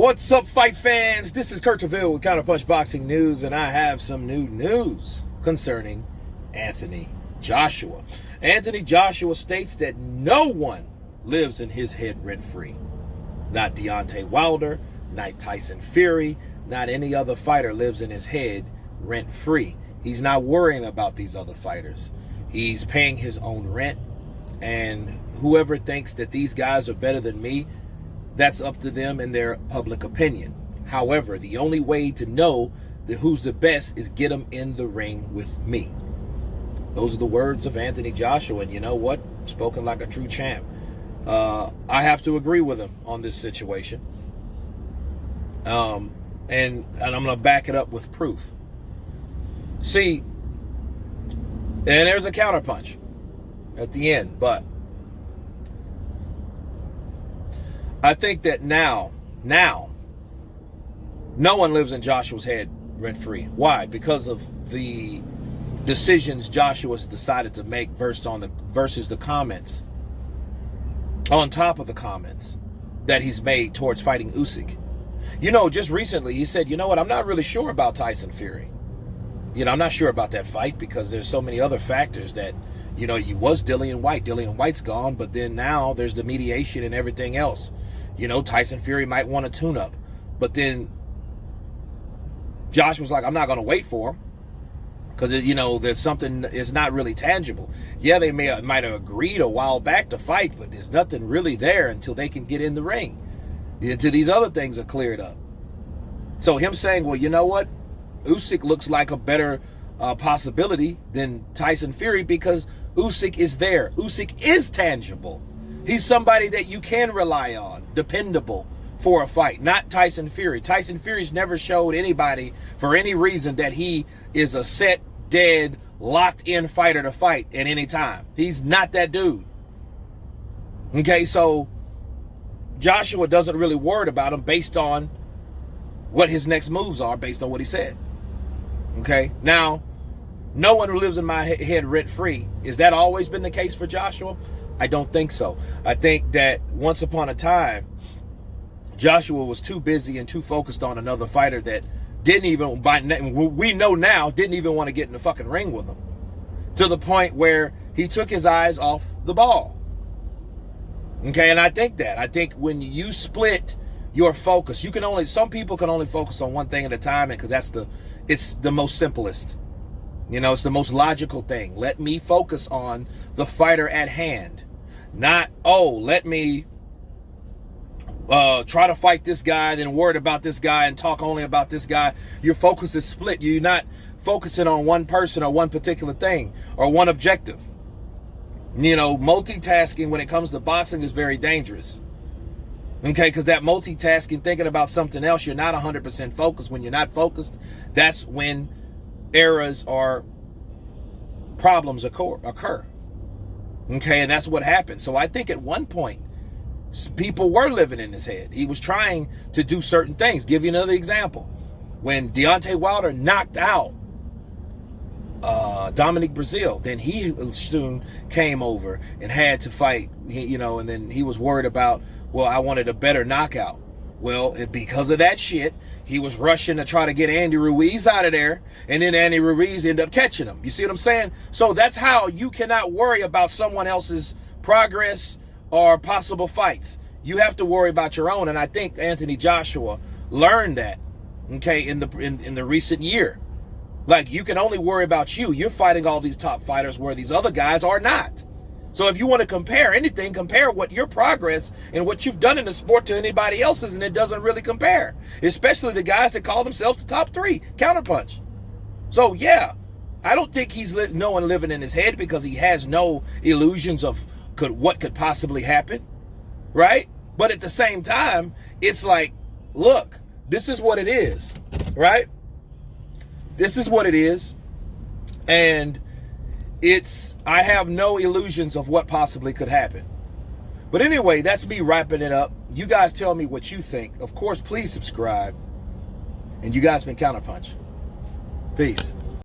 What's up, fight fans? This is Kurt Taville with Counterpunch Boxing News, and I have some new news concerning Anthony Joshua. Anthony Joshua states that no one lives in his head rent-free. Not Deontay Wilder, not Tyson Fury, not any other fighter lives in his head rent-free. He's not worrying about these other fighters. He's paying his own rent, and whoever thinks that these guys are better than me, that's up to them and their public opinion. However, the only way to know who's the best is get them in the ring with me. Those are the words of Anthony Joshua, and you know what? Spoken like a true champ. I have to agree with him on this situation. And I'm going to back it up with proof. See, and there's a counterpunch at the end, but I think that now, no one lives in Joshua's head rent-free. Why? Because of the decisions Joshua's decided to make versus the comments, on top of the comments that he's made towards fighting Usyk. You know, just recently he said, you know what, I'm not really sure about Tyson Fury. You know, I'm not sure about that fight because there's so many other factors that, you know, you was Dillian Whyte. Dillian Whyte's gone, but then now there's the mediation and everything else. You know, Tyson Fury might want a tune-up. But then Josh was like, I'm not going to wait for him because, you know, there's something that's not really tangible. Yeah, they might have agreed a while back to fight, but there's nothing really there until they can get in the ring, until these other things are cleared up. So him saying, well, you know what? Usyk looks like a better possibility than Tyson Fury because Usyk is there. Usyk is tangible. He's somebody that you can rely on, dependable for a fight, not Tyson Fury. Tyson Fury's never showed anybody for any reason that he is a set, dead, locked-in fighter to fight at any time. He's not that dude. Okay, so Joshua doesn't really worry about him based on what his next moves are, based on what he said. Okay, now, no one who lives in my head rent-free. Is that always been the case for Joshua? I don't think so. I think that once upon a time, Joshua was too busy and too focused on another fighter that didn't even, we know now, didn't even want to get in the fucking ring with him. To the point where he took his eyes off the ball. Okay, and I think when you split your focus, some people can only focus on one thing at a time, and because it's the most simplest. You know, it's the most logical thing. Let me focus on the fighter at hand. Not, let me try to fight this guy, then worried about this guy and talk only about this guy. Your focus is split. You're not focusing on one person or one particular thing or one objective. You know, multitasking when it comes to boxing is very dangerous. Okay, because that multitasking, thinking about something else, you're not 100% focused. When you're not focused, that's when errors or problems occur. Okay, and that's what happened. So I think at one point, people were living in his head. He was trying to do certain things. Give you another example. When Deontay Wilder knocked out Dominic Breazeale, then he soon came over and had to fight, you know, and then he was worried about, well, I wanted a better knockout. Well, because of that shit, he was rushing to try to get Andy Ruiz out of there, and then Andy Ruiz ended up catching him. You see what I'm saying? So that's how you cannot worry about someone else's progress or possible fights. You have to worry about your own, and I think Anthony Joshua learned that, okay, in the recent year. Like, you can only worry about you. You're fighting all these top fighters where these other guys are not. So if you want to compare anything, compare what your progress and what you've done in the sport to anybody else's, and it doesn't really compare. Especially the guys that call themselves the top three, Counterpunch. So yeah, I don't think he's no one living in his head because he has no illusions of what could possibly happen, right? But at the same time, it's like, look, this is what it is, right? This is what it is, and I have no illusions of what possibly could happen. But anyway, that's me wrapping it up. You guys tell me what you think. Of course, please subscribe. And you guys been Counterpunch. Peace.